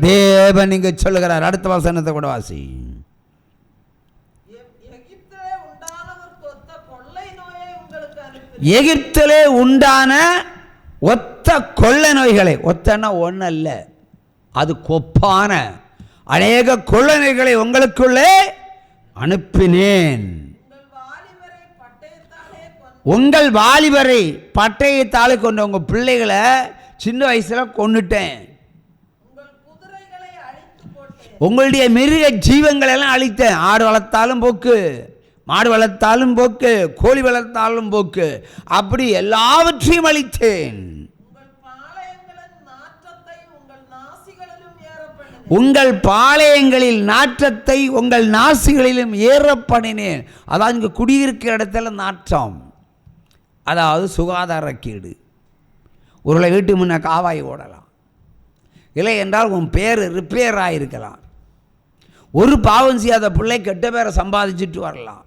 தேவன் இங்கு சொல்லுகிறார். அடுத்த வசனத்தை கூட வாசி. எகிப்திலே உண்டான ஒத்த கொள்ளை நோய்களை, ஒத்தனா ஒன்று அல்ல, அது கொப்பான அநேக கொள்ளை நோய்களை உங்களுக்குள்ளே அனுப்பினேன். உங்கள் வாலிபரை பட்டயத்தாலே கொண்ட உங்கள் பிள்ளைகளை சின்ன வயசில் கொன்னுட்டேன். உங்களுடைய மிருக ஜீவங்களெல்லாம் அழித்தேன். ஆடு வளர்த்தாலும் போக்கு, மாடு வளர்த்தாலும் போக்கு, கோழி வளர்த்தாலும் போக்கு, அப்படி எல்லாவற்றையும் அழித்தேன். உங்கள் பாளையங்களில் நாற்றத்தை உங்கள் நாசிகளிலும் ஏற பண்ணினேன். அதாவது இங்கே குடியிருக்கிற இடத்துல நாற்றம், அதாவது சுகாதாரக்கேடு. ஒருவேளை வீட்டு முன்னே காவாய் ஓடலாம், இல்லை என்றால் உன் பேர் ரிப்பேர் ஆகிருக்கலாம். ஒரு பாவம் செய்யாத பிள்ளை கெட்ட பேரை சம்பாதிச்சுட்டு வரலாம்.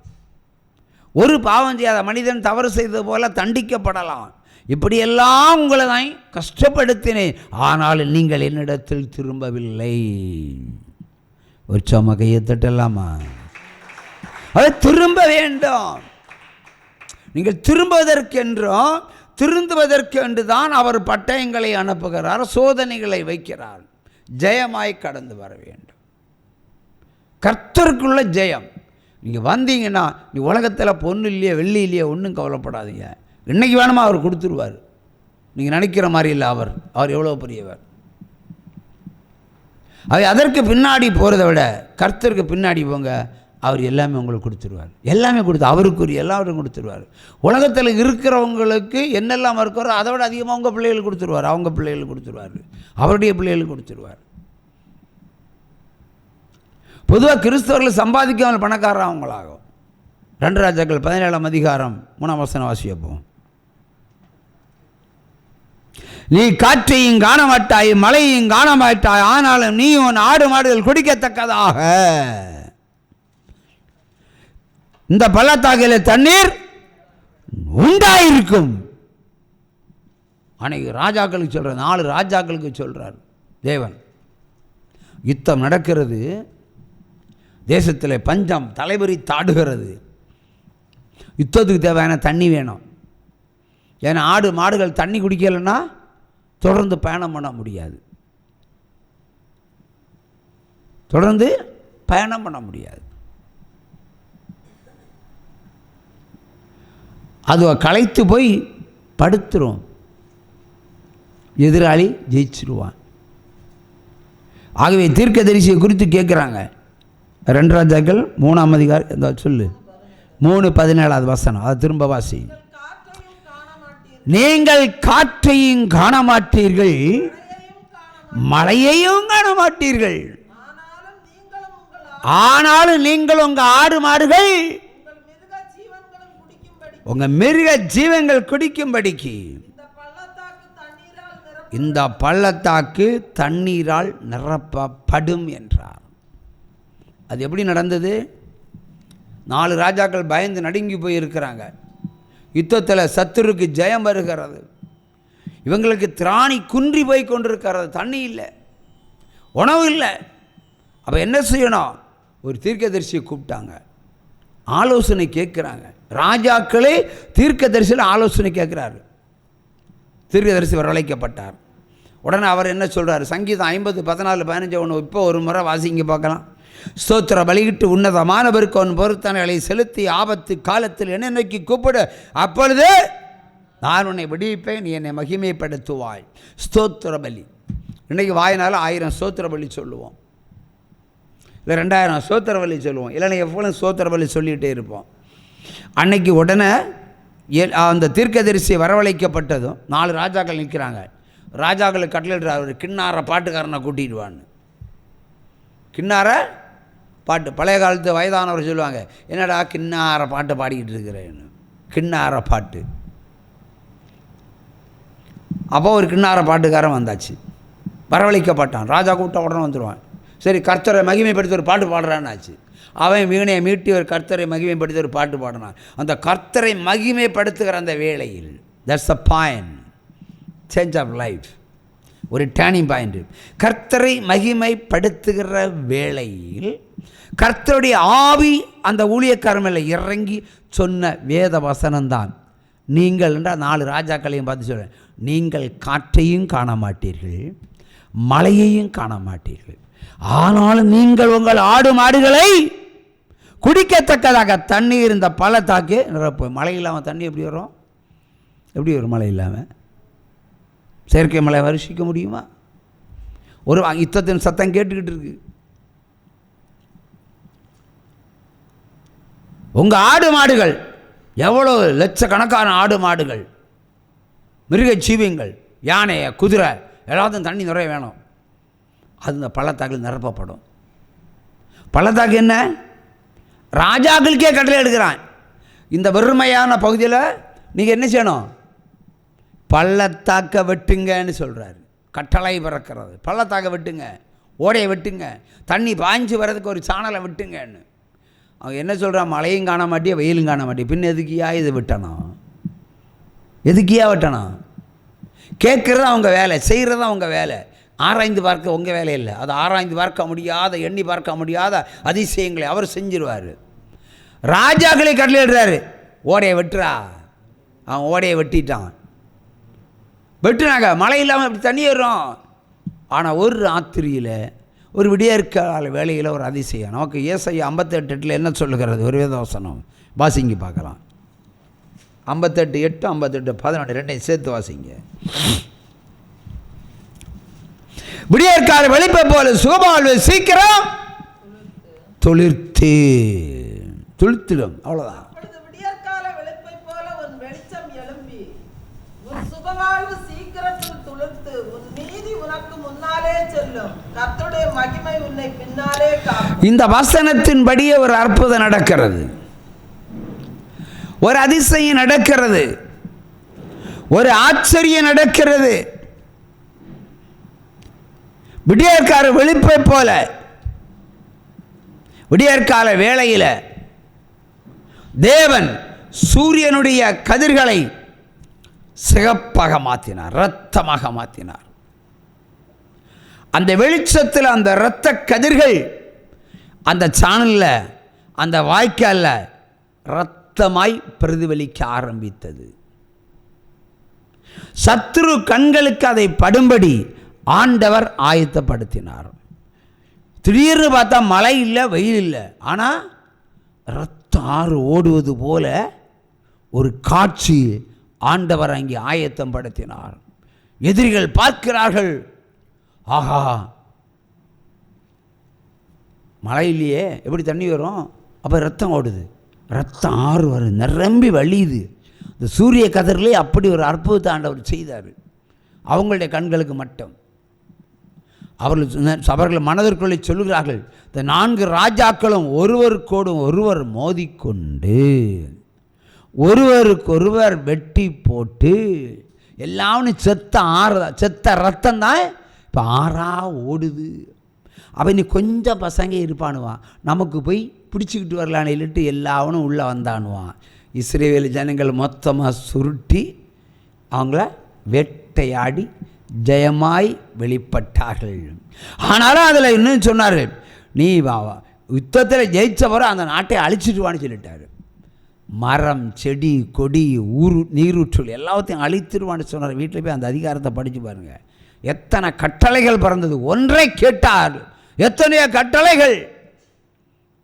ஒரு பாவம் செய்யாத மனிதன் தவறு செய்தது போல தண்டிக்கப்படலாம். இப்படியெல்லாம் உங்களை தான் கஷ்டப்படுத்தினேன், ஆனால் நீங்கள் என்னிடத்தில் திரும்பவில்லை. ஒரு சோம கையை தட்டலாமா? அது திரும்ப வேண்டும். நீங்கள் திரும்புவதற்கென்றும் திருந்துவதற்கு என்று தான் அவர் பட்டயங்களை அனுப்புகிறார், சோதனைகளை வைக்கிறார். ஜெயமாய் கடந்து வர வேண்டும். கர்த்தருக்குள்ள ஜெயம். நீங்கள் வந்தீங்கன்னா நீ உலகத்தில் பொண்ணு இல்லையே வெள்ளி இல்லையே ஒன்றும் கவலைப்படாதீங்க. இன்றைக்கி வேணுமா அவர் கொடுத்துருவார். நீங்கள் நினைக்கிற மாதிரி இல்லை, அவர் எவ்வளோ பெரியவர். அதற்கு பின்னாடி போகிறத விட கர்த்தருக்கு பின்னாடி போங்க, அவர் எல்லாமே உங்களுக்கு கொடுத்துருவார். எல்லாமே கொடுத்து அவருக்குரிய எல்லாவற்றையும் கொடுத்துருவார். உலகத்தில் இருக்கிறவங்களுக்கு என்னெல்லாம் இருக்கிறோ அதை விட அதிகமாக உங்கள் பிள்ளைகளுக்கு கொடுத்துருவார், அவங்க பிள்ளைகளுக்கு கொடுத்துருவார், அவருடைய பிள்ளைகளுக்கு கொடுத்துருவார். பொதுவாக கிறிஸ்தவர்கள் சம்பாதிக்காமல் பணக்காரர் அவங்களாகும். 2 ராஜாக்கள் 17ஆம் அதிகாரம் 3ஆம் வசனம் வாசிப்போம். நீ காற்றையும் காண மாட்டாய், மழையையும் காண மாட்டாய், ஆனாலும் நீ உன் ஆடு மாடுகள் குடிக்கத்தக்கதாக இந்த பள்ளத்தாக்கில் தண்ணீர் உண்டாயிருக்கும். அன்னைக்கு ராஜாக்களுக்கு சொல்கிறார், 4 ராஜாக்களுக்கு சொல்கிறார் தேவன். யுத்தம் நடக்கிறது, தேசத்தில் பஞ்சம் தலைவரி தாடுகிறது. யுத்தத்துக்கு தேவையான தண்ணி வேணும். ஏன்னா ஆடு மாடுகள் தண்ணி குடிக்கலைன்னா தொடர்ந்து பயணம் பண்ண முடியாது, தொடர்ந்து பயணம் பண்ண முடியாது. அது களைத்து போய் படுத்துரும், எதிராளி ஜெயிச்சிருவான். ஆகவே தீர்க்கதரிசியை குறித்து கேட்குறாங்க. 2 ராஜாக்கள் 3ஆம் அதிகாரம் சொல்லு 3:17 வசனம். அதை திரும்ப வாசி. நீங்கள் காற்றையும் காண மாட்டீர்கள், மழையையும் காண மாட்டீர்கள், ஆனாலும் நீங்கள் உங்கள் ஆடு மாடுகள் உங்கள் மிருக ஜீவங்கள் குடிக்கும்படிக்கு இந்த பள்ளத்தாக்கு தண்ணீரால் நிரப்பப்படும் என்றார். அது எப்படி நடந்தது? 4 ராஜாக்கள் பயந்து நடுங்கி போயிருக்கிறாங்க. யுத்தத்தில் சத்துருக்கு ஜெயம் வருகிறது. இவங்களுக்கு திராணி குன்றி போய் கொண்டிருக்கிறது. தண்ணி இல்லை, உணவு இல்லை. அப்போ என்ன செய்யணும்? ஒரு தீர்க்கதரிசியை கூப்பிட்டாங்க, ஆலோசனை கேட்குறாங்க. ராஜாக்களே தீர்க்கதரிசியில் ஆலோசனை கேட்குறாரு. தீர்க்கதரிசி வரவழைக்கப்பட்டார். உடனே அவர் என்ன சொல்கிறார்? சங்கீதம் 50:14-15 ஒன்று இப்போ ஒரு முறை வாசிங்க பார்க்கலாம். ஸ்தோத்திர பலியிட்டு உன்னதமானவருக்கு அவன் பொருத்தனைகளை செலுத்தி ஆபத்து காலத்தில் என்னை நோக்கி கூப்பிடு, அப்பொழுது நான் உன்னை விடுவிப்பேன், நீ என்னை மகிமைப்படுத்துவாய். ஸ்தோத்திர பலி. இன்றைக்கி வாயினால் 1000 ஸ்தோத்திர பலி சொல்லுவோம், இல்லை 2000 ஸ்தோத்திர பலி சொல்லுவோம், இல்லைன்னா எவ்வளோ ஸ்தோத்திர பலி சொல்லிகிட்டே இருப்போம். அன்னைக்கு உடனே அந்த தீர்க்கதரிசி வரவழைக்கப்பட்டதும் 4 ராஜாக்கள் நிற்கிறாங்க. ராஜாக்களுக்கு கட்டளையிடுறார், ஒரு கிண்ணார பாட்டுக்காரனை கூட்டிடுவான்னு. கிண்ணார பாட்டு, பழைய காலத்து வயதானவர் சொல்லுவாங்க, என்னடா கிண்ணார பாட்டு பாடிக்கிட்டு இருக்கிறேன்னு. கிண்ணார பாட்டு. அப்போ ஒரு கிண்ணார பாட்டுக்காரன் வந்தாச்சு, வரவழைக்கப்பட்டான். ராஜா கூட்டம் உடனே வந்துடுவான். சரி, கர்த்தரை மகிமைப்படுத்தி ஒரு பாட்டு பாடுறான்னு ஆச்சு. அவன் வீணையை மீட்டி ஒரு கர்த்தரை மகிமைப்படுத்தி ஒரு பாட்டு பாடினான். அந்த கர்த்தரை மகிமைப்படுத்துகிற அந்த வேளையில், that's a point, change of life. ஒரு டேர்னிங் பாயிண்ட். கர்த்தரை மகிமைப்படுத்துகிற வேளையில் கர்த்தருடைய ஆவி அந்த ஊழியக்காரன் மேலே இறங்கி சொன்ன வேத வசனம்தான். நீங்கள் என்றால் 4 ராஜாக்களையும் பார்த்து சொல்கிறேன், நீங்கள் காற்றையும் காண மாட்டீர்கள், மழையையும் காண மாட்டீர்கள், ஆனாலும் நீங்கள் உங்கள் ஆடு மாடுகளை குடிக்கத்தக்கதாக தண்ணீர் இந்த பள்ளத்தாக்கு நிரப்பும். மழை இல்லாமல் தண்ணி எப்படி வரும்? எப்படி வரும் மழை இல்லாமல்? செயற்கை மழை வருஷிக்க முடியுமா? ஒரு யுத்தத்தின் சத்தம் கேட்டுக்கிட்டு இருக்கு. உங்கள் ஆடு மாடுகள் எவ்வளோ லட்சக்கணக்கான ஆடு மாடுகள், மிருக ஜீவியங்கள், யானை, குதிரை எல்லாத்தையும் தண்ணி நிறைய வேணும். அது இந்த பள்ளத்தாக்கில் நிரப்பப்படும். பள்ளத்தாக்கு என்ன? ராஜாக்களுக்கே கட்டளை எடுக்கிறான். இந்த வெறுமையான பகுதியில் நீங்கள் என்ன செய்யணும்? பள்ளத்தாக்க வெட்டுங்கன்னு சொல்கிறாரு. கட்டளை பிறக்கிறது. பள்ளத்தாக்க வெட்டுங்க, ஓடையை வெட்டுங்க, தண்ணி பாய்ஞ்சு வர்றதுக்கு ஒரு சாணலை வெட்டுங்கன்னு. அவங்க என்ன சொல்கிறான்? மழையும் காண மாட்டியே, வெயிலும் காண மாட்டியே, பின் எதுக்கியா இது வெட்டணும்? எதுக்கியா வெட்டணும்? கேட்குறது அவங்க வேலை, செய்கிறது அவங்க வேலை. ஆராய்ந்து பார்க்க உங்கள் வேலை இல்லை. அது ஆராய்ந்து பார்க்க முடியாத, எண்ணி பார்க்க முடியாத அதிசயங்களை அவர் செஞ்சிருவார். ராஜாக்களை கட்டளையிடுறாரு, ஓடையை வெட்டுறா. அவன் ஓடையை வெட்டிட்டான். வெட்டுனாங்க, மழை இல்லாமல் இப்படி தண்ணி வரும். ஆனால் ஒரு ராத்திரியில், ஒரு விடியற்கால வேளையில் ஒரு அதிசயம். நமக்கு ஏசாயா 58:8 என்ன சொல்லுகிறது? ஒரு வேதவசனம் வாசிங்க பார்க்கலாம். 58:8, 58:14 ரெண்டையும் சேர்த்து வாசிங்க. விடியற்கால வெளிப்பை போல சுகமாழ்வு சீக்கிரம் துளிர்த்து துளிர்த்திடும். அவ்வளோதான். இந்த வசனத்தின்படியே ஒரு அற்புதம் நடக்கிறது, ஒரு அதிசயம் நடக்கிறது, ஒரு ஆச்சரியம் நடக்கிறது. விடியற்கால வெளிப்பை போல விடியற்கால வேளையில் தேவன் சூரியனுடைய கதிர்களை சிகப்பாக மாற்றினார், இரத்தமாக மாற்றினார். அந்த வெளிச்சத்தில் அந்த இரத்த கதிர்கள் அந்த சாணலில், அந்த வாய்க்காலில் இரத்தமாய் பிரதிபலிக்க ஆரம்பித்தது. சத்துரு கண்களுக்கு அதை படும்படி ஆண்டவர் ஆயத்தப்படுத்தினார். திடீர்னு பார்த்தா மழை இல்லை, வெயில் இல்லை, ஆனால் இரத்த ஆறு ஓடுவது போல ஒரு காட்சி ஆண்டவர் அங்கே ஆயத்தம் படுத்தினார். எதிரிகள் பார்க்கிறார்கள், ஆஹா மழை இல்லையே, எப்படி தண்ணி வரும்? அப்போ ரத்தம் ஓடுது, ரத்தம் ஆறு வரும், நிரம்பி வழியுது. இந்த சூரிய கதிரிலே அப்படி ஒரு அற்புதத்தை ஆண்டவர் செய்தார். அவங்களுடைய கண்களுக்கு மட்டும். அவர்கள் மனதிற்குள்ளே சொல்லுகிறார்கள், இந்த 4 ராஜாக்களும் ஒருவருக்கோடும் ஒருவர் மோதிக்கொண்டு ஒருவருக்கொருவர் வெட்டி போட்டு எல்லாம் செத்த ரத்தம் தான் இப்போ ஆறா ஓடுது. அப்போ நீ கொஞ்சம் பசங்க இருப்பானுவான், நமக்கு போய் பிடிச்சிக்கிட்டு வரலான்னு இல்லட்டு எல்லாவனும் உள்ளே வந்தானுவான். இஸ்ரவேல் ஜனங்கள் மொத்தமாக சுருட்டி அவங்கள வேட்டையாடி ஜெயமாய் வெளிப்பட்டார்கள். ஆனாலும் அதில் இன்னும் சொன்னார், நீ யுத்தத்தில் ஜெயிச்சவரை அந்த நாட்டை அழிச்சிடுவான்னு சொல்லிட்டார். மரம், செடி, கொடி, நீரூற்றுகள் எல்லாத்தையும் அழித்திடுவான்னு சொன்னார். வீட்டில் போய் அந்த அதிகாரத்தை படித்து பாருங்கள். எத்தனை கட்டளைகள் பிறந்தது, ஒன்றை கேட்டார், எத்தனையோ கட்டளைகள்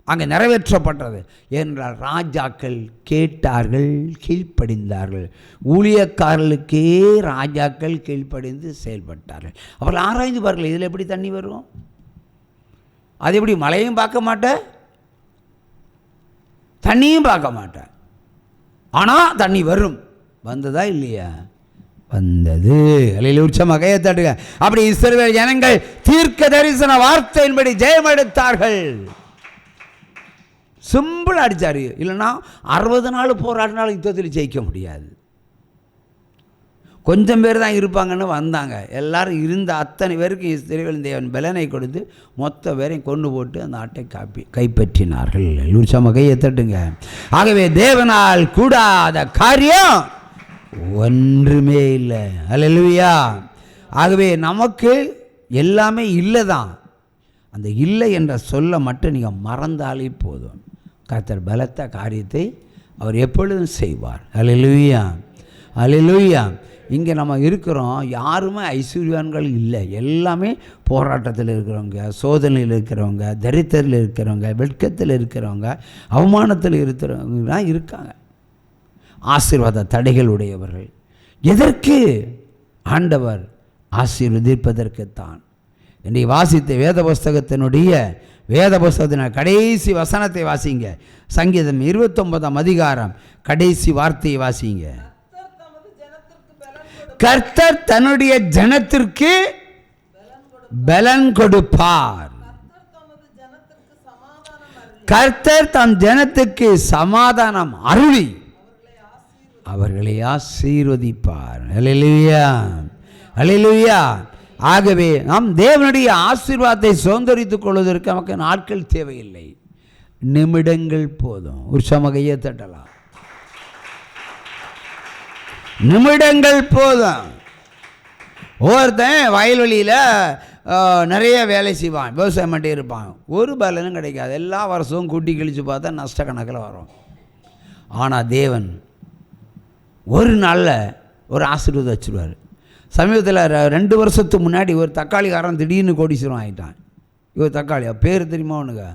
அங்கே நிறைவேற்றப்பட்டது. என்றால் ராஜாக்கள் கேட்டார்கள், கீழ்ப்படிந்தார்கள். ஊழியக்காரர்களுக்கே ராஜாக்கள் கீழ்ப்படிந்து செயல்பட்டார்கள். அவர்கள் ஆராய்ந்து பாருங்கள், இதில் எப்படி தண்ணி வரும்? அது எப்படி? மழையும் பார்க்க மாட்டேன், தண்ணியும் பார்க்க மாட்டேன், ஆனால் தண்ணி வரும். வந்ததா இல்லையா? வந்தது. அல்லேலூயா, உற்சாகமாக கையை தட்டுங்க. அப்படி இஸ்ரவேல் ஜனங்கள் தீர்க்க தரிசன வார்த்தையின்படி ஜெயம் எடுத்தார்கள். சிம்பிள் அடித்தார். இல்லைன்னா 60 நாள் போராடினாலும் யுத்தத்தில் ஜெயிக்க முடியாது. கொஞ்சம் பேர் தான் இருப்பாங்கன்னு வந்தாங்க. எல்லாரும் இருந்த அத்தனை பேருக்கு இஸ்ரவேல் தேவன் பலனை கொடுத்து மொத்த பேரையும் கொண்டு போட்டு அந்த நாட்டை கைப்பற்றினார்கள். உற்சாகமாக கையை தட்டுங்க. ஆகவே தேவனால் கூடாத காரியம் ஒன்றுமே இல்லை. அல்லேலூயா. ஆகவே நமக்கு எல்லாமே இல்லை தான். அந்த இல்லை என்ற சொல்ல மட்டும் நீங்கள் மறந்தாலே போதும். கர்த்தர் பலத்த காரியத்தை அவர் எப்பொழுதும் செய்வார். அல்லேலூயா, அல்லேலூயா. இங்கே நம்ம இருக்கிறோம், யாருமே ஐஸ்வர்யவான்கள் இல்லை. எல்லாமே போராட்டத்தில் இருக்கிறவங்க, சோதனையில் இருக்கிறவங்க, தரித்திரத்தில் இருக்கிறவங்க, வெட்கத்தில் இருக்கிறவங்க, அவமானத்தில் இருக்கிறவங்க தான் இருக்காங்க. ஆசீர்வாத தடைகள் உடையவர்கள். எதற்கு? ஆண்டவர் ஆசீர்வதிப்பதற்குத்தான். இன்றைக்கு வாசித்த வேத புஸ்தகத்தின் கடைசி வசனத்தை வாசிங்க. சங்கீதம் 29ஆம் அதிகாரம் கடைசி வார்த்தையை வாசிங்க. கர்த்தர் தன்னுடைய ஜனத்திற்கு பலன் கொடுப்பார். கர்த்தர் தம் ஜனத்துக்கு சமாதானம் அருளி அவர்களை ஆசீர்வதிப்பார். அல்லேலூயா, அல்லேலூயா. ஆகவே நாம் தேவனுடைய ஆசீர்வாதத்தை சுதந்தரித்துக் கொள்வதற்கு நமக்கு நாட்கள் தேவையில்லை, நிமிடங்கள் போதும். உற்சாகமாக தட்டலாம். நிமிடங்கள் போதும். ஒவ்வொருத்தன் வயல்வெளியில் நிறைய வேலை செய்வான், விவசாயம் மட்டும் இருப்பான், ஒரு பலனும் கிடைக்காது. எல்லா வருஷமும் கூட்டி கழித்து பார்த்தா நஷ்ட கணக்கில் வரும். ஆனால் தேவன் ஒரு நாளில் ஒரு ஆசீர்வாதம் வச்சுருவார். சமீபத்தில் 2 வருஷத்துக்கு முன்னாடி ஒரு தக்காளிக்காரன் திடீர்னு கோடீஸ்வரம் ஆகிட்டான். இவர் தக்காளி பேர் தெரியுமா உனக்கு?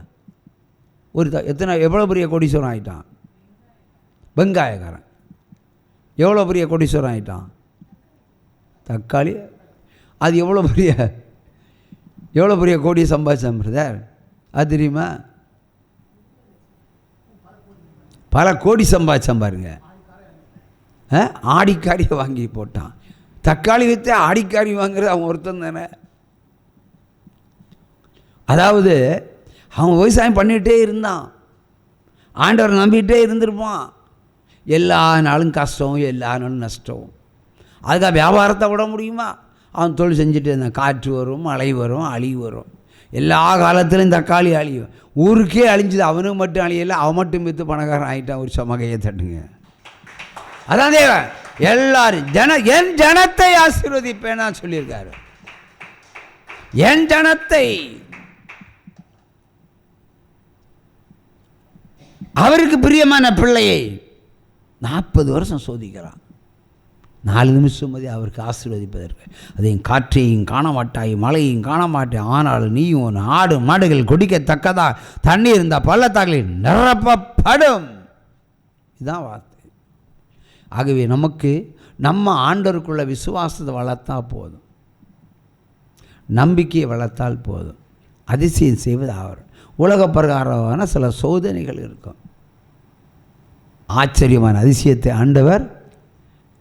எவ்வளோ பெரிய கோடீஸ்வரம் ஆகிட்டான். வெங்காயக்காரன் எவ்வளோ பெரிய கோடீஸ்வரம் ஆகிட்டான். தக்காளி அது எவ்வளோ பெரிய கோடியை சம்பாதிச்சான் பிரதர், அது தெரியுமா? பல கோடி சம்பாதிச்சான் பாருங்க. ஆடிக்காரியை வாங்கி போட்டான். தக்காளி விற்று ஆடிக்காரி வாங்குறது அவன் ஒருத்தன் தானே. அதாவது அவன் விவசாயம் பண்ணிகிட்டே இருந்தான், ஆண்டவரை நம்பிக்கிட்டே இருந்திருப்பான். எல்லா நாளும் கஷ்டம், எல்லா நாளும் நஷ்டம். அதுக்காக வியாபாரத்தை விட முடியுமா? அவன் தொழில் செஞ்சுட்டு இருந்தான். காற்று வரும், மழை வரும், அழிவு வரும். எல்லா காலத்திலையும் தக்காளி அழியும். ஊருக்கே அழிஞ்சுது, அவனுக்கு மட்டும் அழியலை, அவன் மட்டும் விற்று பணக்காரன் ஆகிட்டான். ஒரு சமகையை தட்டுங்க. அதான் தேவன் எல்லாரும் என் ஜனத்தை ஆசீர்வதிப்பேன்னா சொல்லியிருக்காரு. என் ஜனத்தை, அவருக்கு பிரியமான பிள்ளையை 40 வருஷம் சோதிக்கிறான். 4 நிமிஷம் மதி அவருக்கு ஆசீர்வதிப்பதற்கு. அதையும் காற்றையும் காண மாட்டாய், மழையும் காண மாட்டேன், ஆனாலும் நீயும் உன் ஆடு மாடுகள் குடிக்கத்தக்கதா தண்ணீர் இருந்தால் பள்ளத்தாக்கில் நிரப்பப்படும். இதுதான் வார்த்தை. ஆகவே நமக்கு நம்ம ஆண்டவருக்குள்ள விசுவாசத்தை வளர்த்தா போதும், நம்பிக்கையை வளர்த்தால் போதும். அதிசயம் செய்வது அவர். உலக பிரகாரமான சில சோதனைகள் இருக்கும். ஆச்சரியமான அதிசயத்தை ஆண்டவர்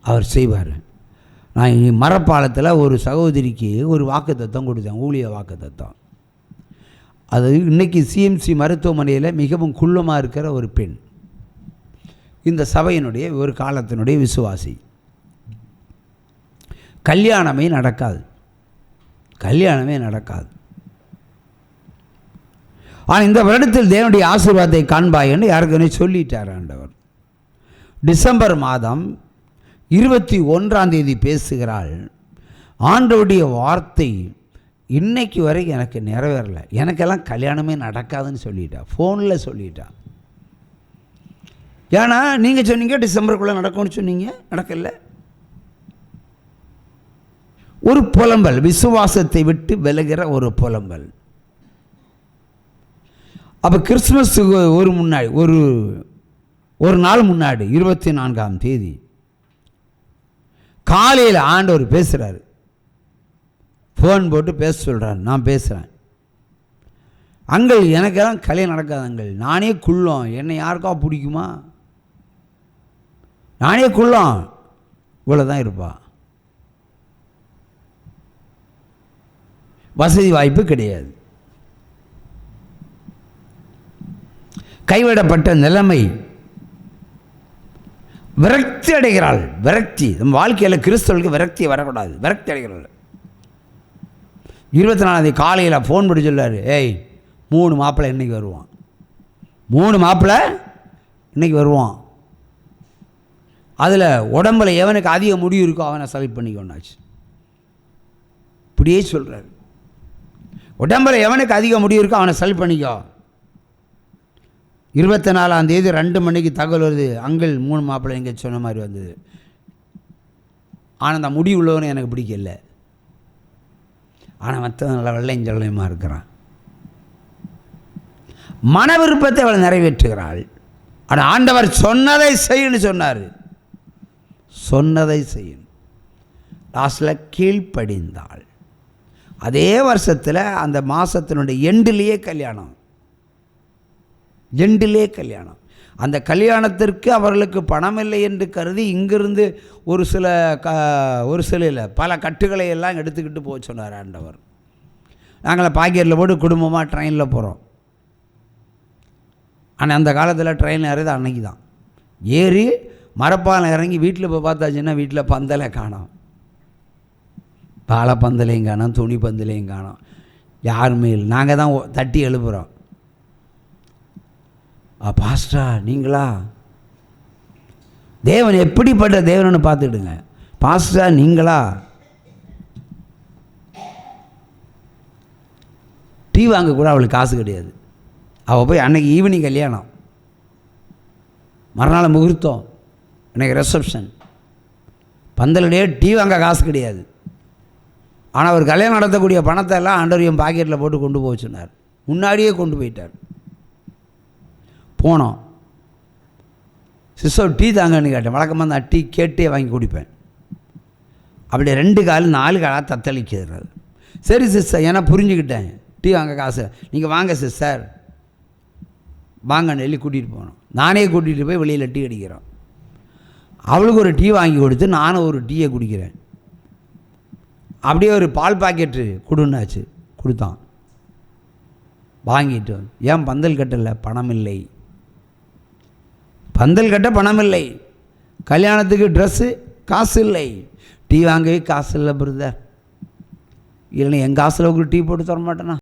அவர் செய்வார். நான் மரப்பாலத்தில் ஒரு சகோதரிக்கு ஒரு வாக்குத்தத்தம் கொடுத்தேன், ஊழிய வாக்குத்தத்தம். அது இன்றைக்கி சிஎம்சி மருத்துவமனையில் மிகவும் குள்ளமாக இருக்கிற ஒரு பெண், இந்த சபையினுடைய ஒரு காலத்தினுடைய விசுவாசி. கல்யாணமே நடக்காது. ஆனால் இந்த வருடத்தில் தேவனுடைய ஆசீர்வாதத்தை காண்பாய் என்று யாருக்குமே சொல்லிட்டார் ஆண்டவர். டிசம்பர் மாதம் 21ஆம் தேதி பேசுகிறாள். ஆண்டவருடைய வார்த்தை இன்னைக்கு வரை எனக்கு நிறைவேறலை, எனக்கெல்லாம் கல்யாணமே நடக்காதுன்னு சொல்லிட்டா, ஃபோனில் சொல்லிட்டா. ஏன்னா நீங்கள் சொன்னீங்க டிசம்பருக்குள்ளே நடக்கும்னு சொன்னீங்க, நடக்கல. ஒரு புலம்பல், விசுவாசத்தை விட்டு விலகிற ஒரு புலம்பல். அப்போ கிறிஸ்துமஸுக்கு ஒரு நாள் முன்னாடி 24ஆம் தேதி காலையில் ஆண்டவர் பேசுகிறாரு. ஃபோன் போட்டு பேச சொல்கிறார். நான் பேசுகிறேன். அங்கள் எனக்கெல்லாம் கல்யாணம் நடக்காது அங்கள், நானே குள்ளம், என்னை யாருக்கா பிடிக்குமா? நானே குள்ளம், இவ்வளோ தான் இருப்பா, வசதி வாய்ப்பு கிடையாது, கைவிடப்பட்ட நிலைமை, விரக்தி அடைகிறாள். விரக்தி நம்ம வாழ்க்கையில் கிறிஸ்தவர்களுக்கு விரக்தி வரக்கூடாது, விரக்தி அடைகிறாள். 24ஆம் தேதி காலையில் ஃபோன் பண்ணி சொல்லார், ஏய் 3 மாப்பிள்ளை இன்றைக்கி வருவான், 3 மாப்பிள்ளை இன்றைக்கி வருவான், அதில் உடம்பில் எவனுக்கு அதிக முடி இருக்கோ அவனை செலக்ட் பண்ணிக்கொண்டாச்சு. இப்படியே சொல்கிறார். உடம்பில் எவனுக்கு அதிக முடி இருக்கோ அவனை செல் பண்ணிக்கோ. 24ஆம் தேதி 2 மணிக்கு தகவல் வருது, அங்கிள் 3 மாப்பிள்ளை எங்கே சொன்ன மாதிரி வந்தது. ஆனால் அந்த முடி உள்ளவனு எனக்கு பிடிக்கல. ஆனால் மற்றவன் நல்லா வெள்ளையும் சொல்லையுமா இருக்கிறான். மன விருப்பத்தை அவள் நிறைவேற்றுகிறாள். ஆனால் ஆண்டவர் சொன்னதை செய்யன்னு சொன்னார். சொன்னதை செய்யணும். லாஸ்டில் கீழ்ப்படிந்தாள். அதே வருஷத்தில் அந்த மாதத்தினுடைய எண்டிலேயே கல்யாணம். அந்த கல்யாணத்திற்கு அவர்களுக்கு பணம் இல்லை என்று கருதி இங்கிருந்து ஒரு சில இல்லை பல கட்டுகளை எல்லாம் எடுத்துக்கிட்டு போக சொன்னார் ஆண்டவர். நாங்கள் பாக்கெட்டில் போட்டு குடும்பமாக ட்ரெயினில் போகிறோம். ஆனால் அந்த காலத்தில் ட்ரெயின் ஏறது அன்னைக்கு தான். ஏறி மரப்பாலம் இறங்கி வீட்டில் போய் பார்த்தாச்சுன்னா வீட்டில் பந்தலை காணோம், பாலை பந்தலையும் காணோம், துணி பந்தலையும் காணோம், யாருமே இல்லை. நாங்கள் தான் தட்டி எழுப்புகிறோம். பாஸ்டா நீங்களா? தேவன் எப்படிப்பட்ட தேவன்னு பார்த்துடுங்க. பாஸ்டா நீங்களா? டீ வாங்க கூட அவளுக்கு காசு கிடையாது. அவள் போய் அன்னைக்கு ஈவினிங் கல்யாணம், மறுநாள் முகூர்த்தம், அன்றைக்கி ரிசப்ஷன், பந்தலுடைய டீ வாங்க காசு கிடையாது. ஆனால் அவர் கல்யாணம் நடத்தக்கூடிய பணத்தை எல்லாம் ஆண்டவர் பாக்கெட்டில் போட்டு கொண்டு போக சொன்னார். முன்னாடியே கொண்டு போயிட்டார். போனோம். சிஸ்டர் டீ தாங்கன்னு கேட்டேன். வழக்கமாக நான் டீ கேட்டே வாங்கி குடிப்பேன். அப்படி 2 கால் 4 காலாக தத்தளிக்கிறது. சரி சிஸ்டர், ஏன்னா புரிஞ்சுக்கிட்டேன், டீ வாங்க காசு நீங்கள் வாங்க சிஸ்டர் வாங்கன்னு சொல்லி கூட்டிகிட்டு போனோம். நானே கூட்டிகிட்டு போய் வெளியில் டீ அடிக்கிறோம். அவளுக்கு ஒரு டீ வாங்கி கொடுத்து நானும் ஒரு டீயை குடிக்கிறேன். அப்படியே ஒரு பால் பாக்கெட்டு கொடுன்னாச்சு, கொடுத்தான். வாங்கிட்டு ஏன் பந்தல் கட்டலை? பணம் இல்லை. பந்தல் கட்ட பணம் இல்லை, கல்யாணத்துக்கு ட்ரெஸ்ஸு காசு இல்லை, டீ வாங்கவே காசு இல்லை பிரதர். இல்லைன்னா என் காசில் ஒரு டீ போட்டு தர மாட்டேனா?